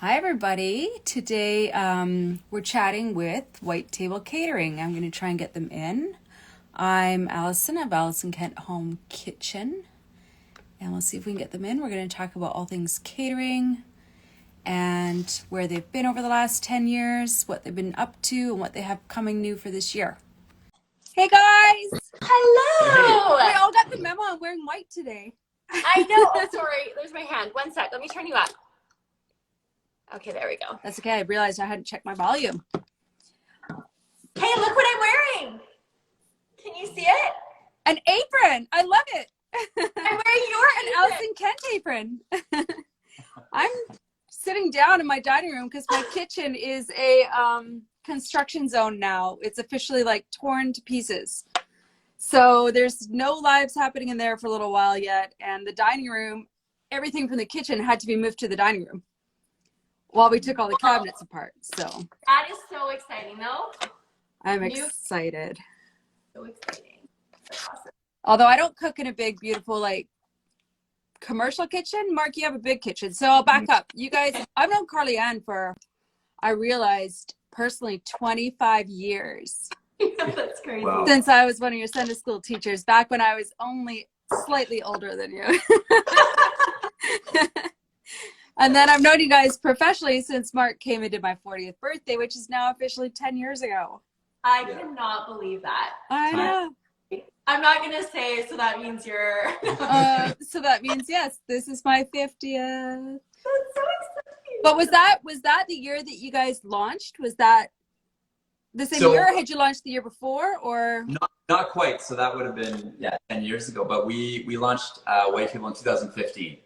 Hi, everybody. Today we're chatting with White Table Catering. I'm going to try and get them in. I'm Alison of Alison Kent Home Kitchen, and we'll see if we can get them in. We're going to talk about all things catering and where they've been over the last 10 years, what they've been up to, and what they have coming new for this year. Hey, guys! Hello! We all got the memo. I'm wearing white today. I know. Oh, sorry. There's my hand. One sec. Let me turn you up. Okay, there we go. That's okay. I realized I hadn't checked my volume. Hey, look what I'm wearing. Can you see it? An apron. I love it. I'm wearing your An Alison Kent apron. I'm sitting down in my dining room because my kitchen is a construction zone now. It's officially like torn to pieces. So there's no lives happening in there for a little while yet. And the dining room, everything from the kitchen had to be moved to the dining room while we took all the cabinets apart. So that is so exciting, though. I'm excited. So exciting. That's awesome. Although I don't cook in a big, beautiful, like, commercial kitchen. Mark, you have a big kitchen. So I'll back up. You guys, I've known Carlyanne for, I realized, personally, 25 years. Yeah, that's crazy. Wow. Since I was one of your Sunday school teachers, back when I was only slightly older than you. And then I've known you guys professionally since Mark came and did my 40th birthday, which is now officially 10 years ago. I cannot believe that. I know. I'm not going to say, so that means you're... So that means, yes, this is my 50th. That's so exciting. But was that the year that you guys launched? Was that the same year, or had you launched the year before, or? Not quite. So that would have been 10 years ago. But we launched White Table in 2015.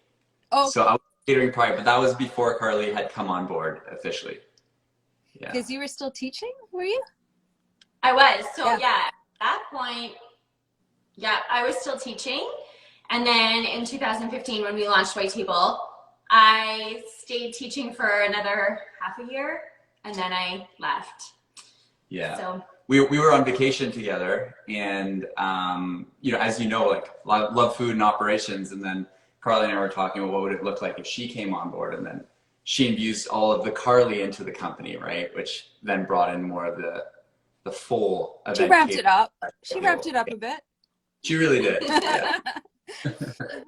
Oh, so I was catering prior, but that was before Carly had come on board officially. Yeah. because you were still teaching, were you? I was. So Yeah. at that point, I was still teaching. And then in 2015, when we launched White Table, I stayed teaching for another half a year, and then I left. Yeah. So we were on vacation together, and as you know, like love food and operations, and then Carly and I were talking about what would it look like if she came on board, and then she infused all of the Carly into the company, right? Which then brought in more of the full event. She ramped it up. She Yeah. ramped it up a bit. She really did. Yeah.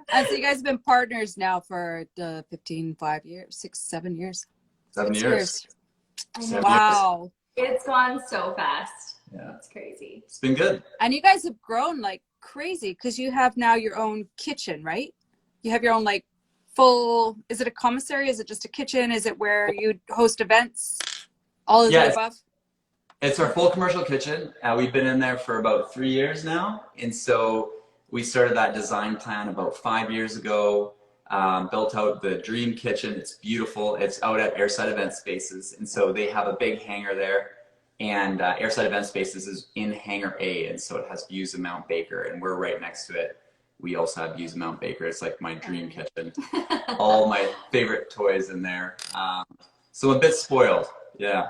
And so you guys have been partners now for 5 years, 6, 7 years. 7 6 years. I know. 7 years. Wow. It's gone so fast. Yeah. It's crazy. It's been good. And you guys have grown like crazy because you have now your own kitchen, right? You have your own like full, is it a commissary? Is it just a kitchen? Is it where you host events? All of the above? It's our full commercial kitchen. We've been in there for about 3 years now. And so we started that design plan about 5 years ago, built out the dream kitchen. It's beautiful. It's out at Airside Event Spaces. And so they have a big hangar there. And Airside Event Spaces is in Hangar A. And so it has views of Mount Baker. And we're right next to it. We also have views of Mount Baker. It's like my dream kitchen. All my favorite toys in there. So I'm a bit spoiled. Yeah.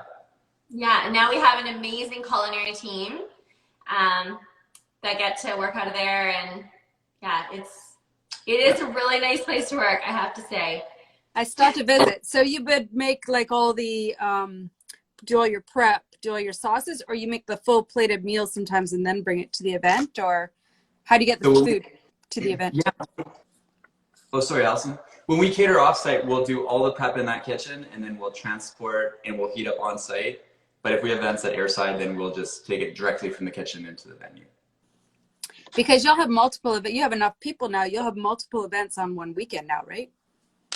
Yeah, and now we have an amazing culinary team that get to work out of there, and it is a really nice place to work, I have to say. I stopped to visit. So you would make like all the, do all your prep, do all your sauces, or you make the full plated meal sometimes and then bring it to the event, or how do you get the food to the event? Yeah. Oh, sorry, Alison. When we cater offsite, we'll do all the prep in that kitchen, and then we'll transport and we'll heat up on site. But if we have events at Airside, then we'll just take it directly from the kitchen into the venue. Because you'll have multiple events. You have enough people now. You'll have multiple events on one weekend now, right?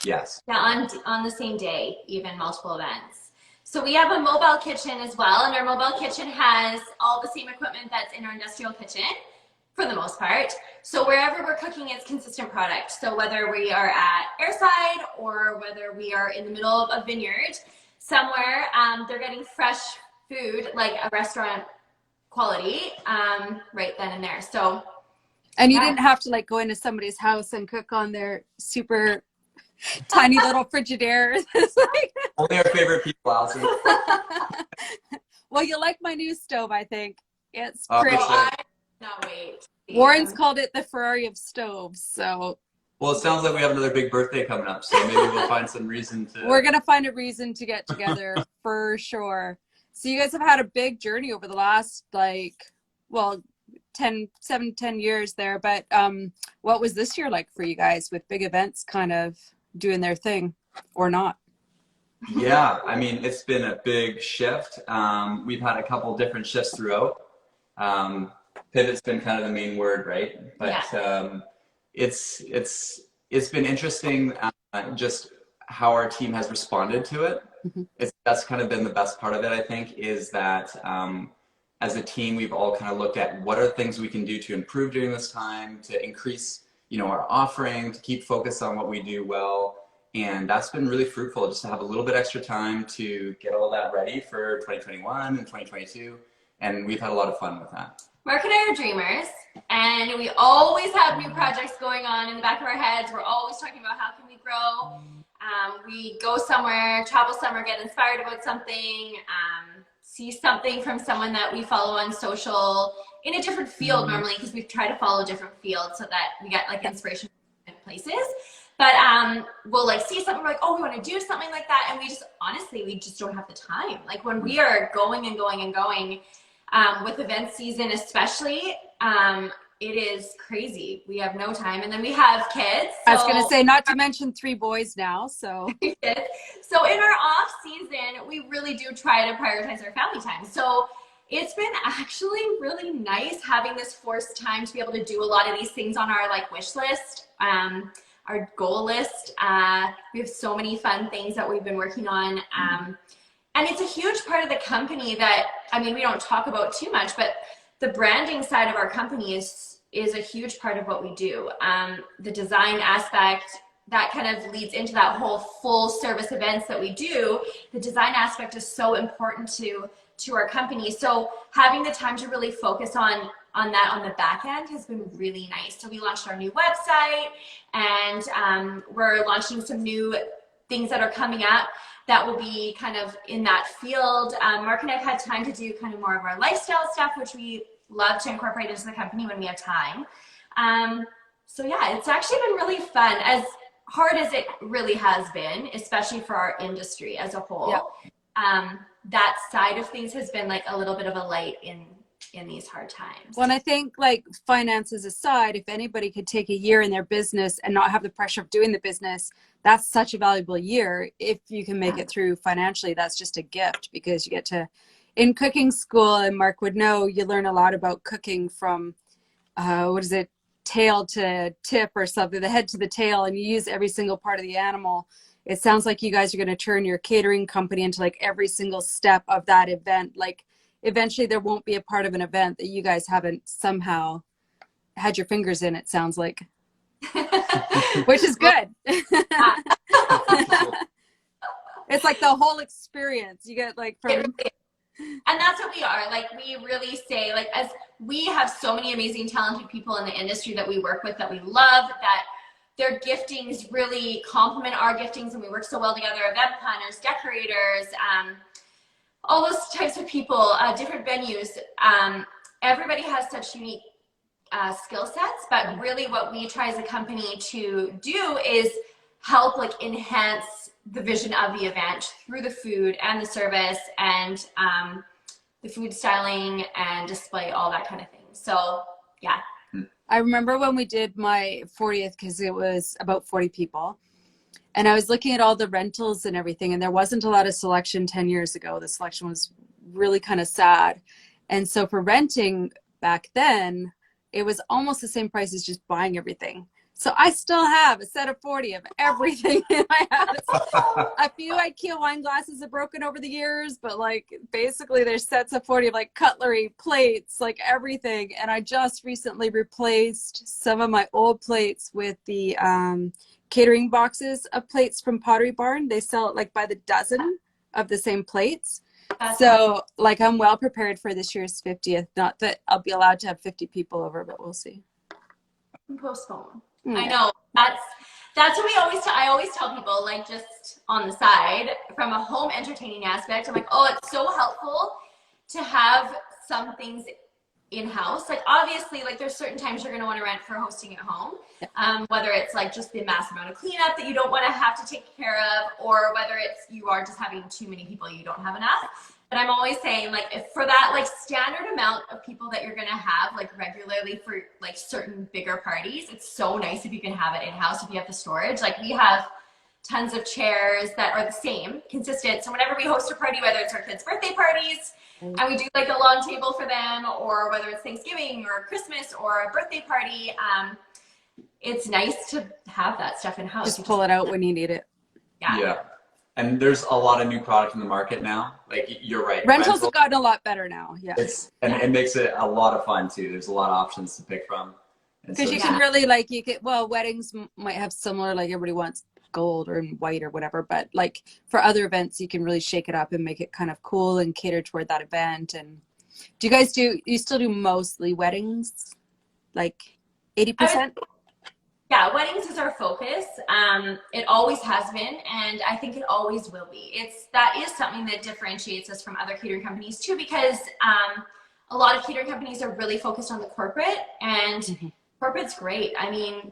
Yes. Yeah, on the same day, even multiple events. So we have a mobile kitchen as well, and our mobile kitchen has all the same equipment that's in our industrial kitchen, for the most part. So wherever we're cooking, it's consistent product. So whether we are at Airside or whether we are in the middle of a vineyard somewhere, they're getting fresh food, like a restaurant quality, right then and there. So, and you didn't have to like go into somebody's house and cook on their super tiny little Frigidaire. Only our favorite people, Alison. Well, you like my new stove, I think. It's For pretty. sure. I cannot wait. Warren's called it the Ferrari of stoves. So Well, it sounds like we have another big birthday coming up, so maybe we'll find some reason to. We're gonna find a reason to get together for sure. So you guys have had a big journey over the last well, 10 years there. But what was this year like for you guys with big events kind of doing their thing or not? Yeah, I mean, it's been a big shift. We've had a couple different shifts throughout. Pivot's been kind of the main word, right? But Yeah. it's been interesting, just how our team has responded to it. That's kind of been the best part of it, I think, is that as a team, we've all kind of looked at what are things we can do to improve during this time, to increase, our offering, to keep focused on what we do well. And that's been really fruitful, just to have a little bit extra time to get all that ready for 2021 and 2022. And we've had a lot of fun with that. Mark and I are dreamers, and we always have new projects going on in the back of our heads. We're always talking about how can we grow. We go somewhere, travel somewhere, get inspired about something, see something from someone that we follow on social in a different field normally, because we try to follow different fields so that we get like inspiration from different places. But we'll like see something, we're like, oh, we want to do something like that. And we just, honestly, we just don't have the time. Like when we are going and going and going, with event season especially, it is crazy. We have no time. And then we have kids. So, I was going to say, not to mention 3 boys now. So so in our off season, we really do try to prioritize our family time. So it's been actually really nice having this forced time to be able to do a lot of these things on our like wish list, our goal list. We have so many fun things that we've been working on. And it's a huge part of the company that, I mean, we don't talk about too much, but the branding side of our company is a huge part of what we do. The design aspect, that kind of leads into that whole full service events that we do. The design aspect is so important to our company. So having the time to really focus on that on the back end has been really nice. So we launched our new website, and we're launching some new things that are coming up that will be kind of in that field. Mark and I have had time to do kind of more of our lifestyle stuff, which we love to incorporate into the company when we have time. So yeah, it's actually been really fun, as hard as it really has been, especially for our industry as a whole. Yep. That side of things has been like a little bit of a light in these hard times. Well, and I think like finances aside, if anybody could take a year in their business and not have the pressure of doing the business, that's such a valuable year. If you can make it through financially, that's just a gift, because you get to, in cooking school, and Mark would know, you learn a lot about cooking from, tail to tip or something, the head to the tail, and you use every single part of the animal. It sounds like you guys are going to turn your catering company into like every single step of that event. Like eventually there won't be a part of an event that you guys haven't somehow had your fingers in, it sounds like. Which is good. It's like the whole experience you get, like from. And that's what we are. Like we really say, like, as we have so many amazing talented people in the industry that we work with, that we love, that their giftings really complement our giftings, and we work so well together. Event planners, decorators, all those types of people, different venues. Everybody has such unique skill sets, but really what we try as a company to do is help like enhance the vision of the event through the food and the service and the food styling and display, all that kind of thing. So yeah. I remember when we did my 40th, because it was about 40 people, and I was looking at all the rentals and everything, and there wasn't a lot of selection 10 years ago. The selection was really kind of sad. And so for renting back then, it was almost the same price as just buying everything. So I still have a set of 40 of everything in my house. A few IKEA wine glasses have broken over the years, but like basically there's sets of 40 of like cutlery, plates, like everything. And I just recently replaced some of my old plates with the catering boxes of plates from Pottery Barn. They sell it like by the dozen of the same plates. So like I'm well prepared for this year's 50th. Not that I'll be allowed to have 50 people over, but we'll see. Postpone. I know, that's what we always I always tell people, like, just on the side, from a home entertaining aspect, I'm like, oh, it's so helpful to have some things in-house. Like obviously, like there's certain times you're going to want to rent for hosting at home, whether it's like just the massive amount of cleanup that you don't want to have to take care of, or whether it's you are just having too many people, you don't have enough. But I'm always saying, like, if for that like standard amount of people that you're going to have like regularly for like certain bigger parties, it's so nice if you can have it in-house, if you have the storage. Like we have tons of chairs that are the same, consistent. So whenever we host a party, whether it's our kids' birthday parties, and we do like a long table for them, or whether it's Thanksgiving or Christmas or a birthday party, it's nice to have that stuff in house. Just pull it out when you need it. Yeah. And there's a lot of new product in the market now. Like you're right. Rentals have gotten a lot better now. Yeah. It makes it a lot of fun too. There's a lot of options to pick from. Because you can really like, weddings might have similar, like everybody wants gold or white or whatever, but like for other events you can really shake it up and make it kind of cool and cater toward that event. And you still do mostly weddings, like 80%? Yeah, weddings is our focus. It always has been, and I think it always will be. That is something that differentiates us from other catering companies too, because a lot of catering companies are really focused on the corporate, and corporate's great. I mean,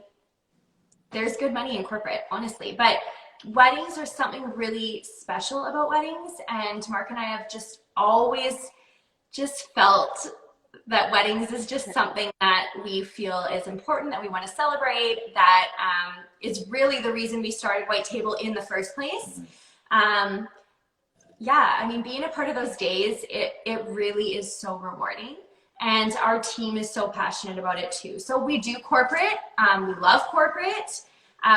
there's good money in corporate, honestly, but weddings are something really special about weddings. And Mark and I have just always just felt that weddings is just something that we feel is important, that we want to celebrate, that is really the reason we started White Table in the first place. Yeah, I mean, being a part of those days, it really is so rewarding. And our team is so passionate about it too. So we do corporate. We love corporate.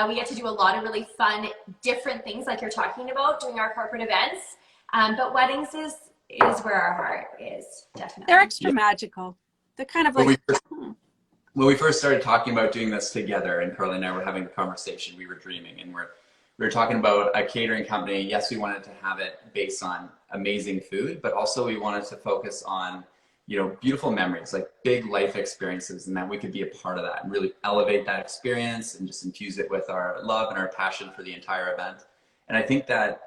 We get to do a lot of really fun, different things like you're talking about, doing our corporate events. But weddings is where our heart is, definitely. They're extra magical. They're kind of like... When we first started talking about doing this together, and Carlyanne and I were having a conversation, we were dreaming, and we were talking about a catering company. Yes, we wanted to have it based on amazing food, but also we wanted to focus on beautiful memories, like big life experiences, and that we could be a part of that and really elevate that experience and just infuse it with our love and our passion for the entire event. And I think that,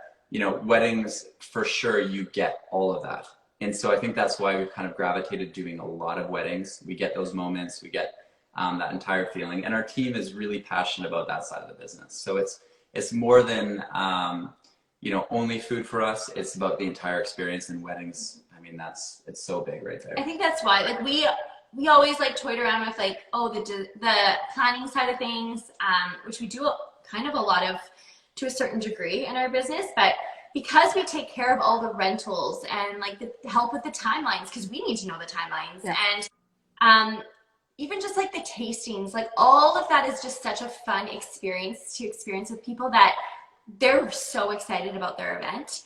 weddings, for sure, you get all of that. And so I think that's why we've kind of gravitated doing a lot of weddings. We get those moments, we get that entire feeling, and our team is really passionate about that side of the business. So it's more than, only food for us. It's about the entire experience, and weddings, I mean, it's so big right there. I think that's why, like, we always like toyed around with like, the planning side of things, which we do kind of a lot of to a certain degree in our business, but because we take care of all the rentals and like the help with the timelines, because we need to know the timelines, and even just like the tastings, like all of that is just such a fun experience to experience with people that they're so excited about their event.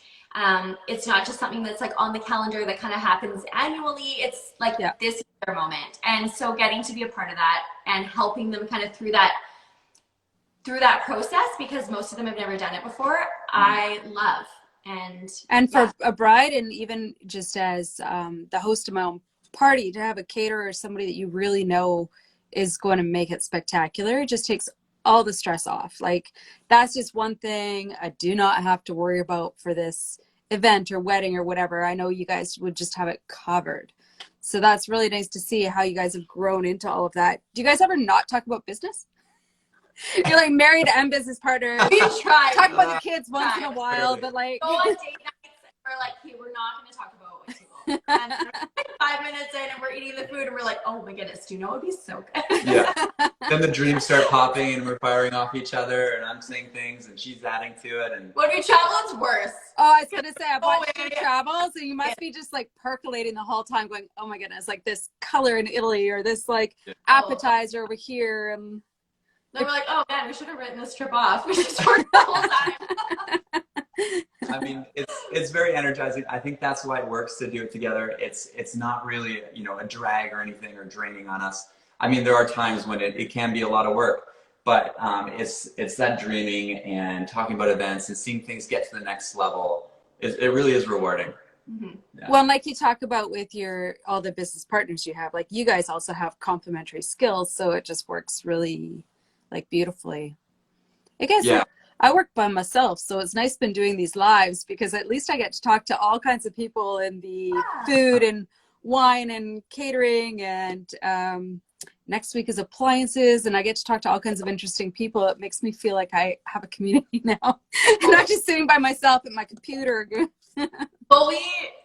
It's not just something that's like on the calendar that kind of happens annually. It's like this is their moment. And so getting to be a part of that and helping them kind of through that process, because most of them have never done it before, I love. And for a bride, and even just as the host of my own party, to have a caterer or somebody that you really know is going to make it spectacular, it just takes all the stress off. Like, that's just one thing I do not have to worry about for this event or wedding or whatever. I know you guys would just have it covered. So that's really nice to see how you guys have grown into all of that. Do you guys ever not talk about business? You're like married and business partner. We try. Talk about the kids once in a while, but like go on date nights and we're like, hey, we're not going to talk about White Table. And 5 minutes in and we're eating the food and we're like, oh my goodness, do you know what would be so good? Yeah. Then the dreams start popping and we're firing off each other, and I'm saying things and she's adding to it. And when we travel, it's worse. Oh, I was going to say, I've watched your travels, and you must be just like percolating the whole time going, oh my goodness, like this color in Italy or this like appetizer over here. And then we're like, oh man, we should have written this trip off. We just worked the whole time. I mean, it's very energizing. I think that's why it works to do it together. It's not really, a drag or anything or draining on us. I mean, there are times when it can be a lot of work, but it's that dreaming and talking about events and seeing things get to the next level. It really is rewarding. Mm-hmm. Yeah. Well, like you talk about with all the business partners you have, like you guys also have complementary skills, so it just works really like beautifully. I guess I work by myself, so it's nice been doing these lives because at least I get to talk to all kinds of people in the food and wine and catering, and next week is appliances, and I get to talk to all kinds of interesting people. It makes me feel like I have a community now, and not just sitting by myself at my computer. Well,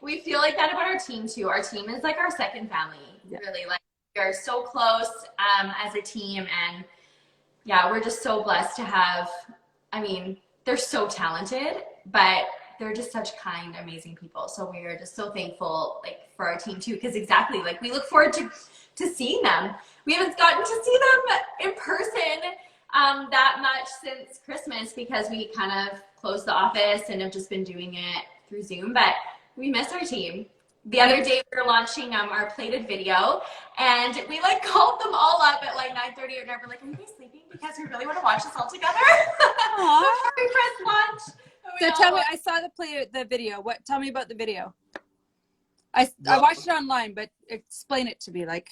we feel like that about our team too. Our team is like our second family, really. Like, we are so close as a team, and yeah, we're just so blessed to have, I mean, they're so talented, but they're just such kind, amazing people. So we are just so thankful, like, for our team too, because exactly, like, we look forward to seeing them. We haven't gotten to see them in person that much since Christmas, because we kind of closed the office and have just been doing it through Zoom, but we miss our team. The other day we were launching our plated video, and we like called them all up at like 9:30 or whatever, like, are you guys sleeping? Because we really want to watch this all together. Before we press launch. So tell me, I saw the video. Tell me about the video. I watched it online, but explain it to me, like.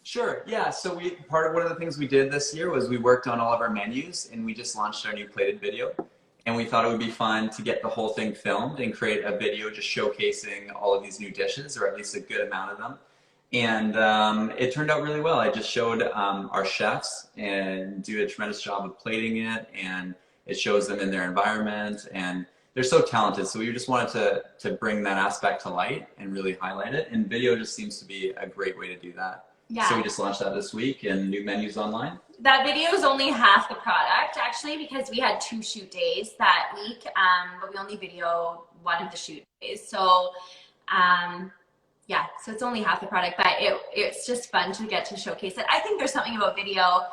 Sure. Yeah. So one of the things we did this year was we worked on all of our menus, and we just launched our new plated video. And we thought it would be fun to get the whole thing filmed and create a video just showcasing all of these new dishes, or at least a good amount of them. And it turned out really well. I just showed our chefs and do a tremendous job of plating it, and it shows them in their environment, and they're so talented. So we just wanted to bring that aspect to light and really highlight it. And video just seems to be a great way to do that. Yeah. So we just launched that this week, and new menus online. That video is only half the product, actually, because we had 2 shoot days that week, but we only video one of the shoot days. So, yeah, so it's only half the product, but it's just fun to get to showcase it. I think there's something about video,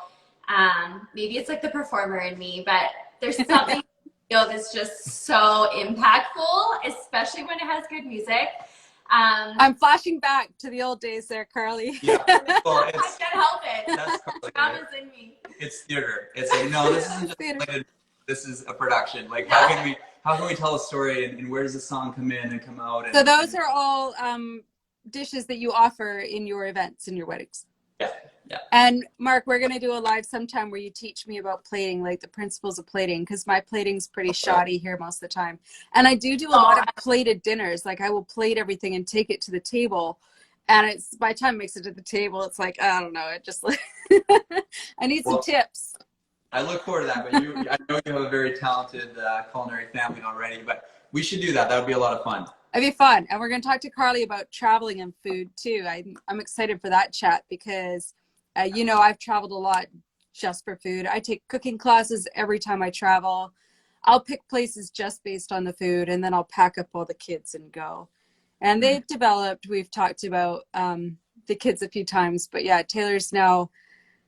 maybe it's like the performer in me, but there's something that's just so impactful, especially when it has good music. I'm flashing back to the old days there, Carly. Yeah, well, I can't help it. That's Carly, Drama's right? in me. It's theater. It's like, no, this isn't just like this is a production. Like, Yeah. how can we tell a story, and where does the song come in and come out? And, So those are all dishes that you offer in your events, in your weddings. Yeah, yeah. And Mark, we're gonna do a live sometime where you teach me about plating, like the principles of plating, because my plating's pretty shoddy here most of the time. And I do a lot of plated dinners. Like, I will plate everything and take it to the table, and it's by the time it makes it to the table, it's like, I don't know, it just like I need some tips. I look forward to that, but I know you have a very talented culinary family already, but we should do that. That would be a lot of fun. It'd be fun. And we're going to talk to Carly about traveling and food too. I'm excited for that chat because, I've traveled a lot just for food. I take cooking classes every time I travel. I'll pick places just based on the food, and then I'll pack up all the kids and go. And we've talked about the kids a few times, but yeah, Taylor's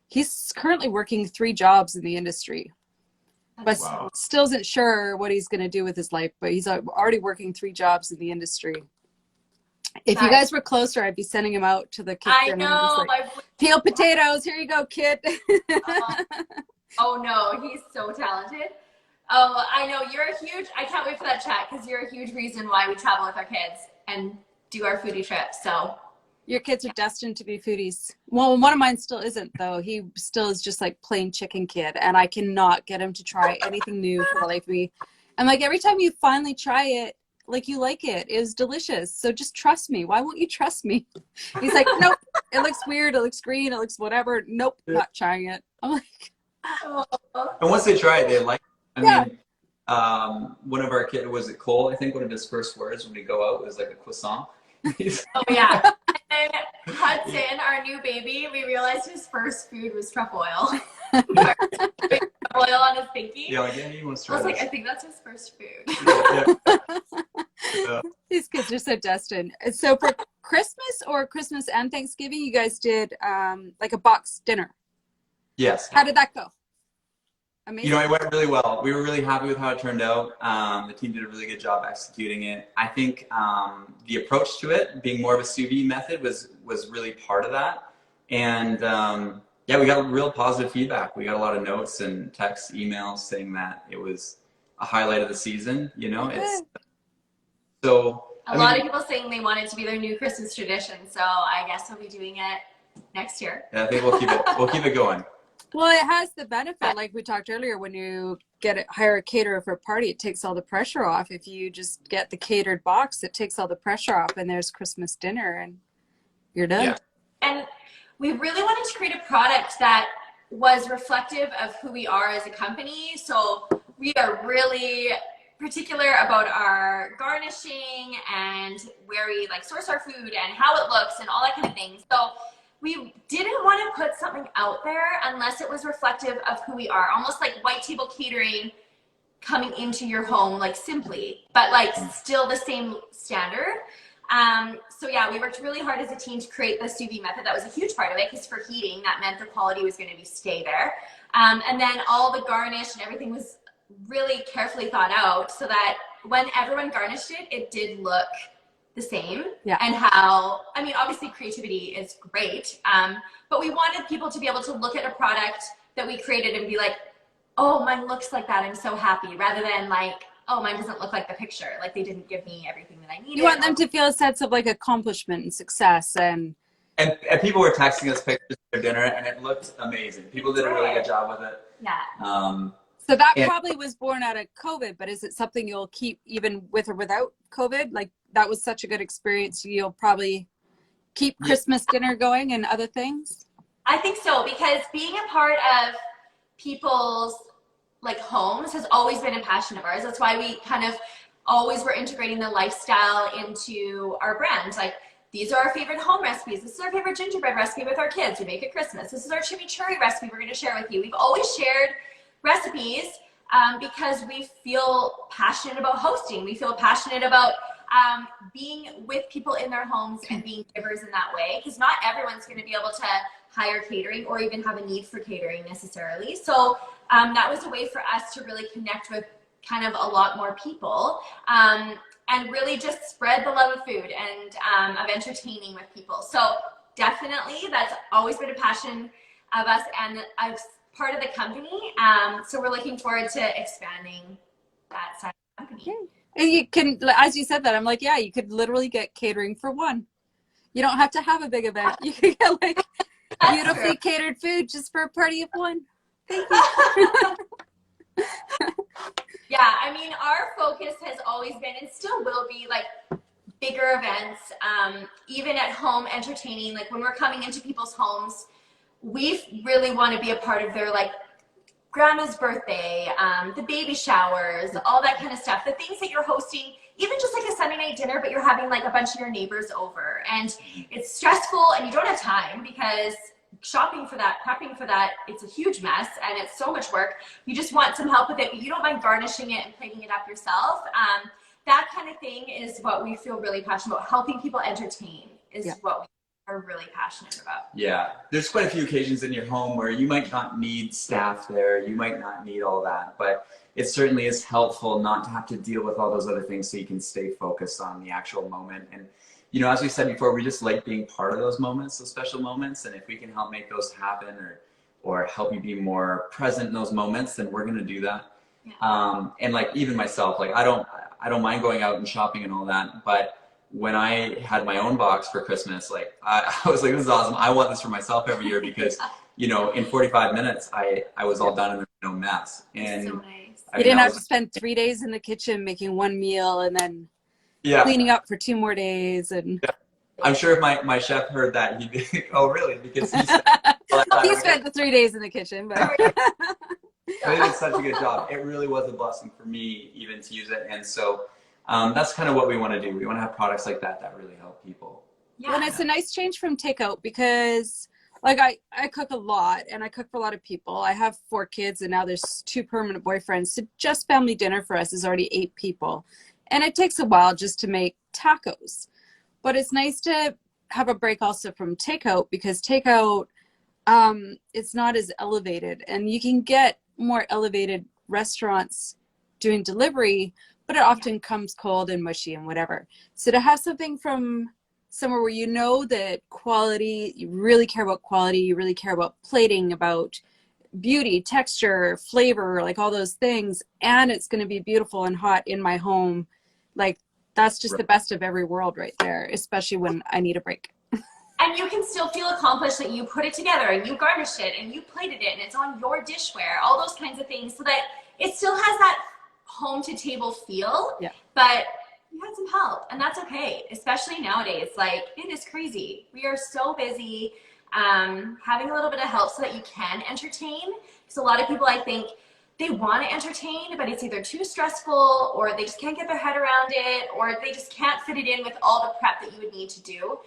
he's currently working 3 jobs in the industry. But still isn't sure what he's going to do with his life, but he's already working 3 jobs in the industry. If you guys were closer, I'd be sending him out to the kitchen. I know. Like, peel potatoes. Here you go, kid. Oh no, he's so talented. Oh, I know. I can't wait for that chat, because you're a huge reason why we travel with our kids and do our foodie trips. So your kids are destined to be foodies. Well, one of mine still isn't, though. He still is just like plain chicken kid, and I cannot get him to try anything new for the life of me. I'm like, every time you finally try it, like, you like it. It was delicious. So just trust me. Why won't you trust me? He's like, nope. It looks weird. It looks green. It looks whatever. Nope, not trying it. I'm like, and once they try it, they like it. I mean, one of our kids, was it Cole? I think one of his first words when we go out was like a croissant. oh yeah. And Hudson, our new baby, we realized his first food was truffle oil. Truffle oil on his pinky. Yeah, he wants to try I was this. like, I think that's his first food. Yeah. These kids are so destined. So for Christmas and Thanksgiving, you guys did like a box dinner. Yes. How did that go? Amazing. It went really well. We were really happy with how it turned out. The team did a really good job executing it. I think the approach to it, being more of a sous vide method, was really part of that. And we got real positive feedback. We got a lot of notes and texts, emails saying that it was a highlight of the season. It's so. A lot of people saying they want it to be their new Christmas tradition. So I guess we'll be doing it next year. Yeah, I think we'll keep it going. Well, it has the benefit, like we talked earlier, when you hire a caterer for a party, it takes all the pressure off. If you just get the catered box, it takes all the pressure off, and there's Christmas dinner, and you're done. Yeah. And we really wanted to create a product that was reflective of who we are as a company. So we are really particular about our garnishing and where we like source our food and how it looks and all that kind of thing. So we didn't want to put something out there unless it was reflective of who we are, almost like white table catering coming into your home, like simply, but like still the same standard. So yeah, we worked really hard as a team to create the sous vide method. That was a huge part of it, because for heating, that meant the quality was going to stay there. And then all the garnish and everything was really carefully thought out so that when everyone garnished it, it did look the same. Yeah. And how, I mean, obviously creativity is great, but we wanted people to be able to look at a product that we created and be like, oh, mine looks like that, I'm so happy, rather than like, oh, mine doesn't look like the picture, like they didn't give me everything that I needed. You want them to feel a sense of like accomplishment and success. And people were texting us pictures of their dinner, and it looked amazing. People did a really good job with it. Yeah. So that probably was born out of COVID, but is it something you'll keep even with or without COVID? Like that was such a good experience. You'll probably keep Christmas dinner going and other things? I think so, because being a part of people's like homes has always been a passion of ours. That's why we kind of always were integrating the lifestyle into our brand. Like, these are our favorite home recipes. This is our favorite gingerbread recipe with our kids. We make at Christmas. This is our chimichurri recipe we're going to share with you. We've always shared recipes because we feel passionate about hosting. We feel passionate about being with people in their homes and being givers in that way, because not everyone's going to be able to hire catering or even have a need for catering necessarily. So that was a way for us to really connect with kind of a lot more people and really just spread the love of food and of entertaining with people. So definitely that's always been a passion of us and as part of the company. So we're looking forward to expanding that side of the company. Okay. And you can, as you said that, I'm like, yeah, you could literally get catering for one. You don't have to have a big event. You can get like beautifully catered food just for a party of one. Thank you. Yeah, I mean, our focus has always been and still will be like bigger events, even at home entertaining. Like when we're coming into people's homes, we really want to be a part of their like grandma's birthday, the baby showers, all that kind of stuff. The things that you're hosting, even just like a Sunday night dinner, but you're having like a bunch of your neighbors over. And it's stressful and you don't have time because shopping for that, prepping for that, it's a huge mess and it's so much work. You just want some help with it, but you don't mind garnishing it and plating it up yourself. That kind of thing is what we feel really passionate about. Helping people entertain is what we are really passionate about. Yeah, there's quite a few occasions in your home where you might not need staff there, you might not need all that, but it certainly is helpful not to have to deal with all those other things so you can stay focused on the actual moment. And you know, as we said before, we just like being part of those moments, those special moments, and if we can help make those happen or help you be more present in those moments, then we're going to do that. Yeah. And like even myself, like I don't mind going out and shopping and all that, but when I had my own box for Christmas, like I was like, this is awesome. I want this for myself every year because, you know, in 45 minutes, I was all done and there was no mess. And so nice. You didn't have to spend 3 days in the kitchen making one meal and then cleaning up for 2 more days. And I'm sure if my chef heard that, he'd be, oh, really? Because he spent the 3 days in the kitchen. But they did such a good job. It really was a blessing for me even to use it. And so that's kind of what we want to do. We want to have products like that that really help people. Yeah. And it's a nice change from takeout because like I cook a lot and I cook for a lot of people. I have 4 kids and now there's 2 permanent boyfriends. So just family dinner for us is already 8 people. And it takes a while just to make tacos. But it's nice to have a break also from takeout because takeout, it's not as elevated. And you can get more elevated restaurants doing delivery, but it often comes cold and mushy and whatever. So to have something from somewhere where you know that quality, you really care about quality, you really care about plating, about beauty, texture, flavor, like all those things, and it's going to be beautiful and hot in my home, like that's just the best of every world right there, especially when I need a break. And you can still feel accomplished that you put it together and you garnished it and you plated it and it's on your dishware, all those kinds of things, so that it still has that home to table feel, but you had some help, and that's okay, especially nowadays. Like, it is crazy. We are so busy. Having a little bit of help so that you can entertain, because a lot of people, I think, they want to entertain, but it's either too stressful, or they just can't get their head around it, or they just can't fit it in with all the prep that you would need to do.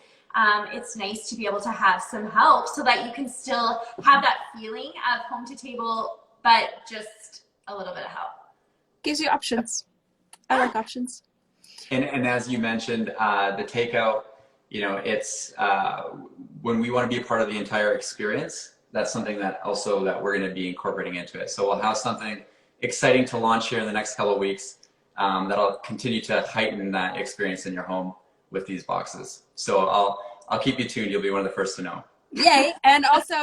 It's nice to be able to have some help so that you can still have that feeling of home to table, but just a little bit of help. Gives you options. I like options. And as you mentioned, the takeout, you know, it's when we want to be a part of the entire experience, that's something that also that we're going to be incorporating into it. So we'll have something exciting to launch here in the next couple of weeks that'll continue to heighten that experience in your home with these boxes. So I'll keep you tuned. You'll be one of the first to know. Yay. And also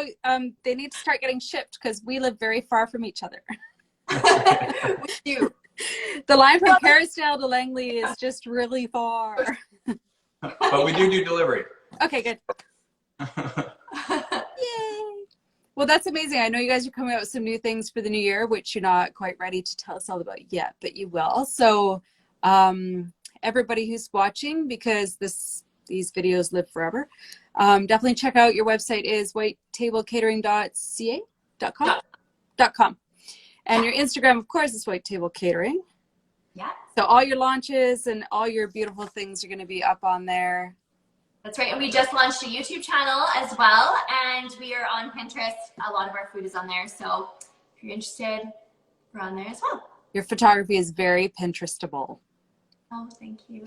they need to start getting shipped because we live very far from each other. We do. The line from Carrisdale to Langley is just really far. But we do delivery. Okay, good. Yay. Well, that's amazing. I know you guys are coming out with some new things for the new year, which you're not quite ready to tell us all about yet, but you will. So everybody who's watching, because these videos live forever, definitely check out your website is whitetablecatering.com. And your Instagram, of course, is White Table Catering. Yeah. So all your launches and all your beautiful things are going to be up on there. That's right. And we just launched a YouTube channel as well. And we are on Pinterest. A lot of our food is on there. So if you're interested, we're on there as well. Your photography is very Pinterestable. Oh, thank you.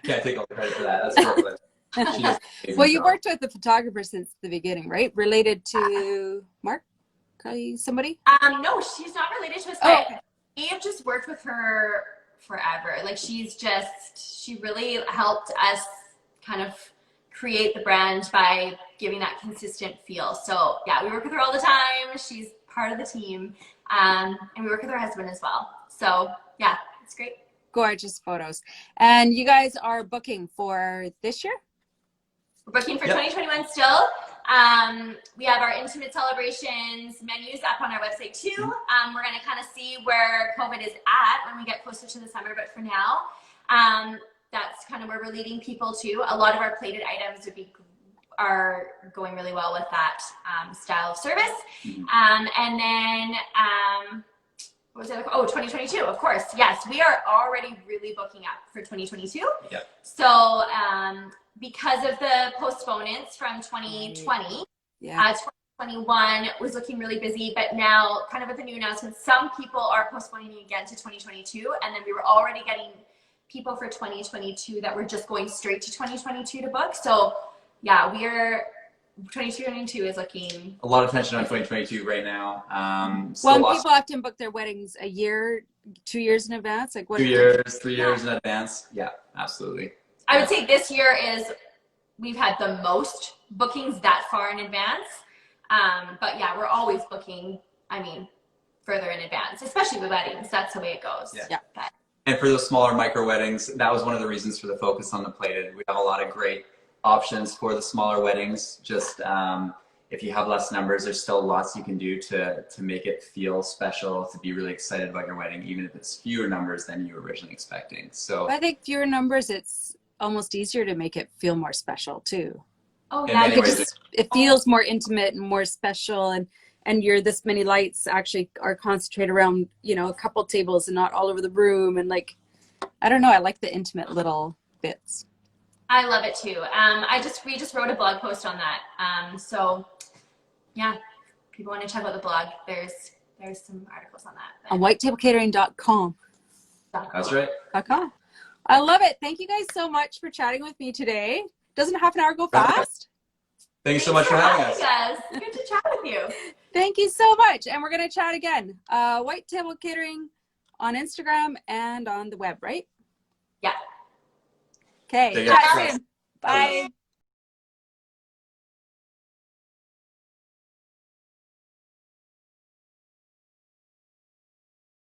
Can't take all the credit for that. That's perfect. Well, you worked with the photographer since the beginning, right? Related to Mark? Somebody? No, she's not related to us. Oh, okay. We have just worked with her forever. Like, she really helped us kind of create the brand by giving that consistent feel. So yeah, we work with her all the time. She's part of the team. And we work with her husband as well. So yeah, it's great. Gorgeous photos. And you guys are booking for this year? We're booking for 2021 still. We have our intimate celebrations menus up on our website too. We're going to kind of see where COVID is at when we get closer to the summer, but for now, that's kind of where we're leading people to. A lot of our plated items are going really well with that style of service. And then, what was it? Oh, 2022, of course. Yes, we are already really booking up for 2022. Yeah. So, because of the postponements from 2020, 2021 was looking really busy, but now kind of with the new announcements, some people are postponing again to 2022, and then we were already getting people for 2022 that were just going straight to 2022 to book. So yeah, 2022 is looking a lot of tension on 2022 right now. Well, people often book their weddings a year, 2 years in advance. Like what? 2 years, 3 years in advance. Yeah, absolutely. I would say this year we've had the most bookings that far in advance. But yeah, we're always booking, further in advance, especially with weddings. That's the way it goes. Yeah. And for those smaller micro weddings, that was one of the reasons for the focus on the plated. We have a lot of great options for the smaller weddings. Just if you have less numbers, there's still lots you can do to make it feel special, to be really excited about your wedding, even if it's fewer numbers than you were originally expecting. So I think fewer numbers, it's almost easier to make it feel more special too. Oh yeah, it feels more intimate and more special, and this many lights actually are concentrated around, a couple tables and not all over the room. And like, I don't know, I like the intimate little bits. I love it too. We just wrote a blog post on that. So yeah, if people want to check out the blog, there's some articles on that. On whitetablecatering.com. That's right. .com. I love it. Thank you guys so much for chatting with me today. Doesn't half an hour go fast? Thank you so much for having us. Good to chat with you. Thank you so much. And we're going to chat again. White Table Catering on Instagram and on the web, right? Yeah. Okay. Chat soon. Bye.